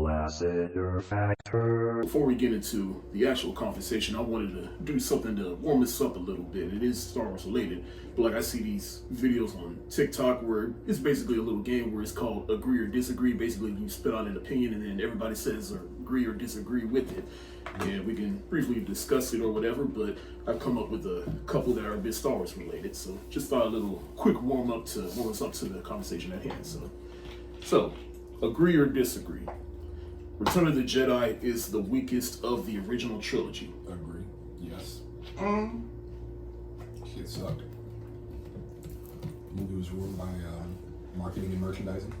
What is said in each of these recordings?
Lassiter factor. Before we get into the actual conversation, I wanted to do something to warm us up a little bit. It is Star Wars related, but like I see these videos on TikTok where it's basically a little game where it's called agree or disagree. Basically, you spit out an opinion and then everybody says or agree or disagree with it. And we can briefly discuss it or whatever, but I've come up with a couple that are a bit Star Wars related. So just thought a little quick warm us up to the conversation at hand. So agree or disagree. Return of the Jedi is the weakest of the original trilogy. Agree. Yes. Shit sucked. The movie was ruined by marketing and merchandising.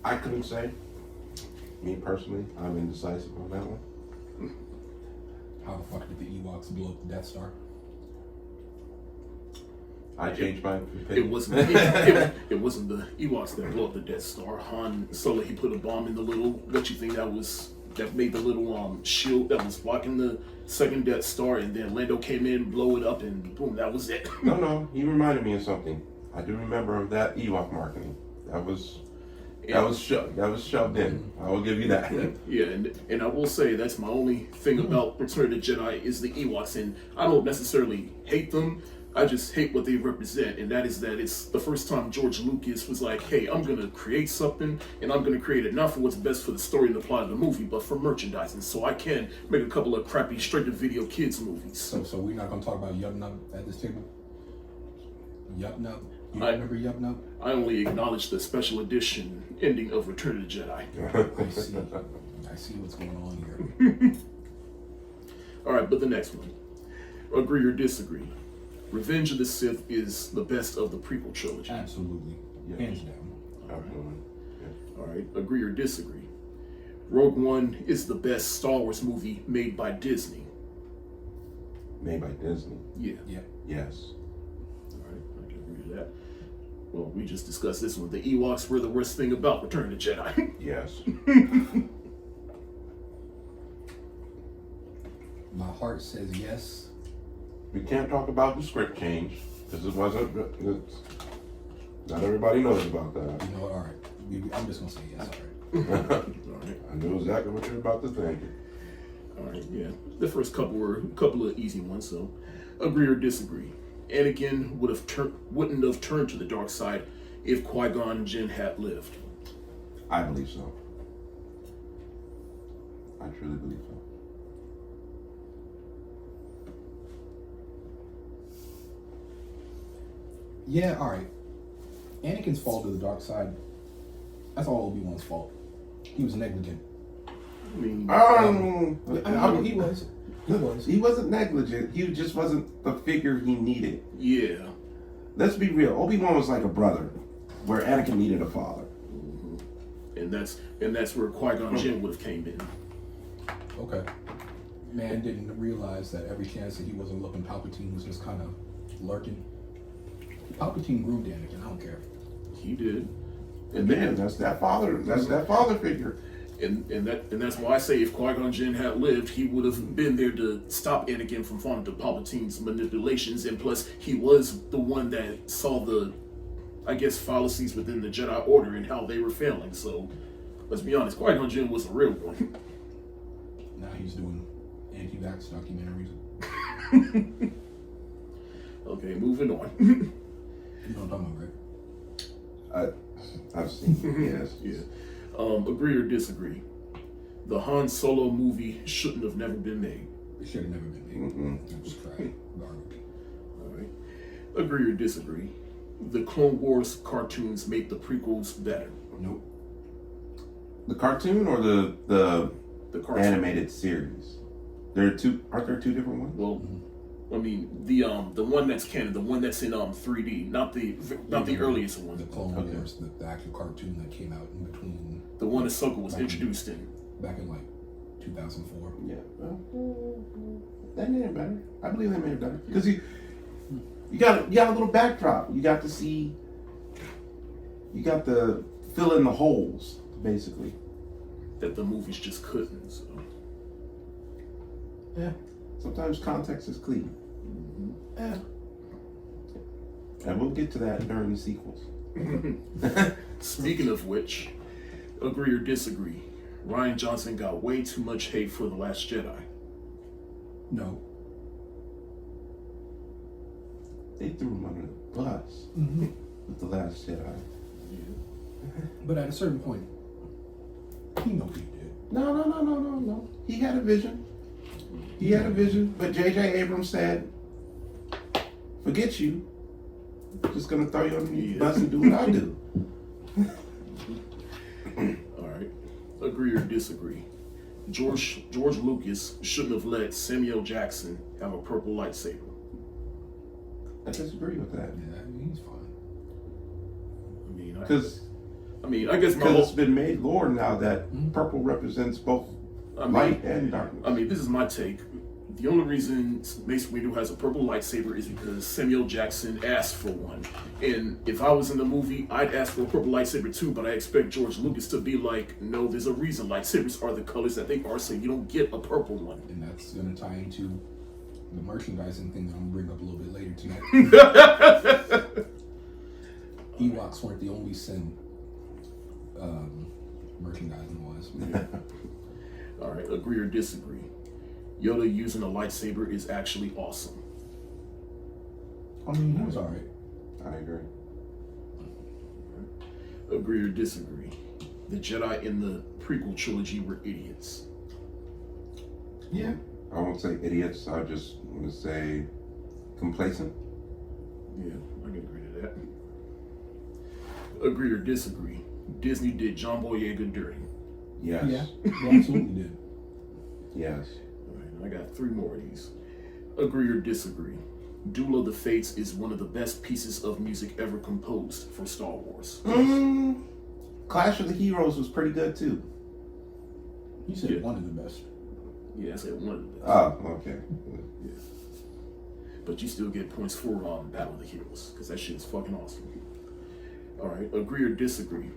I couldn't say. Me personally, I'm indecisive on that one. How the fuck did the Ewoks blow up the Death Star? I changed my opinion. It wasn't the Ewoks that blew up the Death Star. Han Solo, he put a bomb in the little that made the little shield that was blocking the second Death Star, and then Lando came in, blow it up, and boom, that was it. No, he reminded me of something. I do remember of that Ewok marketing. That was shoved in. I will give you that. Yeah, and I will say that's my only thing about Return of the Jedi is the Ewoks, and I don't necessarily hate them. I just hate what they represent, and that is that it's the first time George Lucas was like, hey, I'm going to create something, and I'm going to create it not for what's best for the story and the plot of the movie, but for merchandising, so I can make a couple of crappy straight-to-video kids movies. So we're not going to talk about Yub Nub at this table? Yub Nub? You remember Yub Nub? I only acknowledge the special edition ending of Return of the Jedi. I see what's going on here. All right, but the next one. Agree or disagree? Revenge of the Sith is the best of the prequel trilogy. Absolutely. Yeah. Hands down. Absolutely. Yeah. All right, agree or disagree? Rogue One is the best Star Wars movie made by Disney. Made by Disney. Yeah. Yes. All right, I can agree to that. Well, we just discussed this one. The Ewoks were the worst thing about Return of the Jedi. Yes. My heart says yes. We can't talk about the script change because it wasn't. Not everybody knows about that. You know what? All right. I'm just going to say yes. All right. All right. I know exactly what you're about to think. All right, yeah. The first couple were a couple of easy ones, so agree or disagree. Anakin wouldn't have turned to the dark side if Qui-Gon and Jinn had lived. I believe so. I truly believe so. Yeah, all right. Anakin's fall to the dark side, that's all Obi-Wan's fault. He was negligent. I mean, He was. He wasn't negligent. He just wasn't the figure he needed. yeah. Let's be real. Obi-Wan was like a brother, where Anakin needed a father. And that's where Qui-Gon Jinn would have came in. Okay. Man didn't realize that every chance that he wasn't looking, Palpatine was just kind of lurking. Palpatine groomed Anakin. I don't care. He did. And man, that's that father. That's that father figure. And that's why I say if Qui-Gon Jinn had lived, he would have been there to stop Anakin from falling to Palpatine's manipulations, and plus he was the one that saw the, I guess, fallacies within the Jedi Order and how they were failing. So let's be honest, Qui-Gon Jinn was a real one. Now he's doing anti-vax documentaries. Okay, moving on. You know what I'm talking about, right? I've seen it, yes. Yeah. Agree or disagree? The Han Solo movie shouldn't have never been made. It should have never been made. It was trash. Garbage. All right. Agree or disagree? The Clone Wars cartoons made the prequels better. Nope. The cartoon or the cartoon. animated series? Aren't there two different ones? Well, I mean the one that's canon, the one that's in 3D, not the earliest one. The Clone Wars, the actual cartoon that came out in between. The one Ahsoka was introduced in. Back in like 2004. Yeah. They made it better. I believe they made it better because you got a little backdrop. You got to see. You got to fill in the holes, basically. That the movies just couldn't. So. Yeah. Sometimes context is clean. Yeah. And we'll get to that during the sequels. Speaking of which, Agree or disagree? Ryan Johnson got way too much hate for The Last Jedi. No. They threw him under the bus with The Last Jedi. But at a certain point, he knows he did. No. He had a vision. He had a vision, but J.J. Abrams said, forget you. I'm just going to throw you under the bus and do what I do. All right. Agree or disagree? George Lucas shouldn't have let Samuel Jackson have a purple lightsaber. I disagree with that. Yeah, I mean, he's fine. I guess it's been made lore now that purple represents both light and darkness. I mean, this is my take. The only reason Mace Windu has a purple lightsaber is because Samuel Jackson asked for one. And if I was in the movie, I'd ask for a purple lightsaber too, but I expect George Lucas to be like, no, there's a reason. Lightsabers are the colors that they are, so you don't get a purple one. And that's going to tie into the merchandising thing that I'm going to bring up a little bit later tonight. Ewoks weren't the only sin, merchandising-wise. All right, agree or disagree? Yoda using a lightsaber is actually awesome. I mean, he was alright. I agree. Agree or disagree? The Jedi in the prequel trilogy were idiots. Yeah. I won't say idiots. I just want to say complacent. Yeah, I can agree to that. Agree or disagree? Disney did John Boyega dirty. Yes. Yeah, they absolutely did. Yes. All right, I got 3 more of these. Agree or disagree? Duel of the Fates is one of the best pieces of music ever composed for Star Wars. Clash of the Heroes was pretty good too. You said one of the best. Yeah, I said one of the best. Oh, okay. Yeah. But you still get points for Battle of the Heroes, because that shit is fucking awesome. Alright, agree or disagree?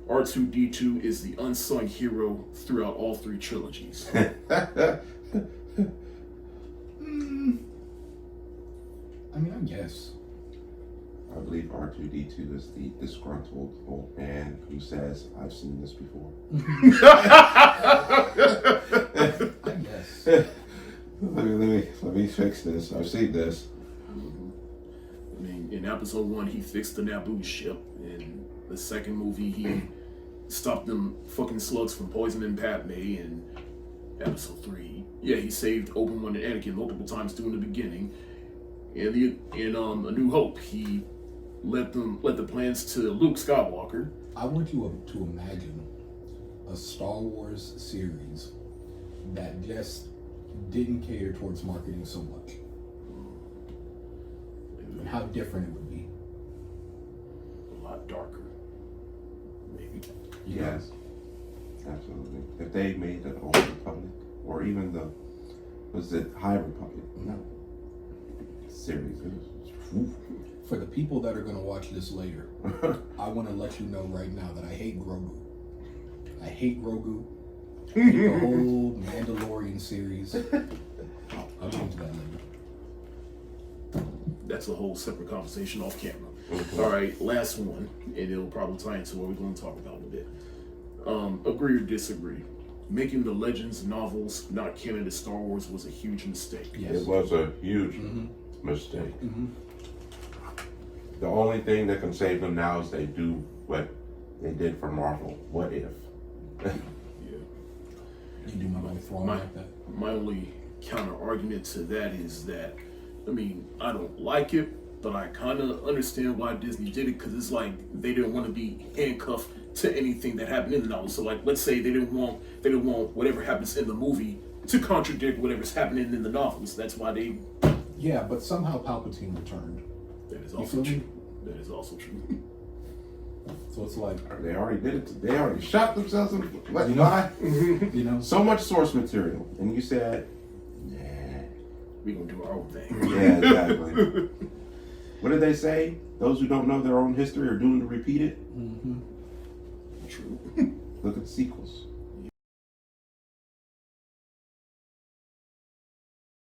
R2-D2 is the unsung hero throughout all 3 trilogies. I mean, I guess. I believe R2-D2 is the disgruntled old man who says, I've seen this before. I guess. Let me fix this. I've seen this. I mean, in episode 1, he fixed the Naboo ship. In the second movie, he stopped them fucking slugs from poisoning Padme. In episode 3, yeah, he saved Obi-Wan and Anakin multiple times during the beginning. And in A New Hope, he led the plans to Luke Skywalker. I want you to imagine a Star Wars series that just didn't cater towards marketing so much. And how different it would be. A lot darker. Maybe. Yes. Absolutely. If they made the Old Republic, or even was it High Republic? No. Series. For the people that are going to watch this later, I want to let you know right now that I hate Grogu. I hate Grogu. I hate the whole Mandalorian series. I'll get into that later. That's a whole separate conversation off camera. All right, last one, and it'll probably tie into what we're going to talk about in a bit. Agree or disagree? Making the Legends novels not canon to Star Wars was a huge mistake. Yes. It was a huge mistake. The only thing that can save them now is they do what they did for Marvel. What if? Yeah. You do my own throwing like that. My only counter argument to that is that, I mean, I don't like it, but I kind of understand why Disney did it, because it's like they didn't want to be handcuffed to anything that happened in the novel. So, like, let's say they didn't want whatever happens in the movie to contradict whatever's happening in the novels. That's why they. Yeah, but somehow Palpatine returned. That is You also feel true. me? That is also true. So it's like, They already did it. They already shot themselves in the foot. What? You know- Why? you know, So much source material, and you said, "Nah." We gonna do our own thing. Yeah, exactly. What did they say? Those who don't know their own history are doomed to repeat it. True. Look at the sequels.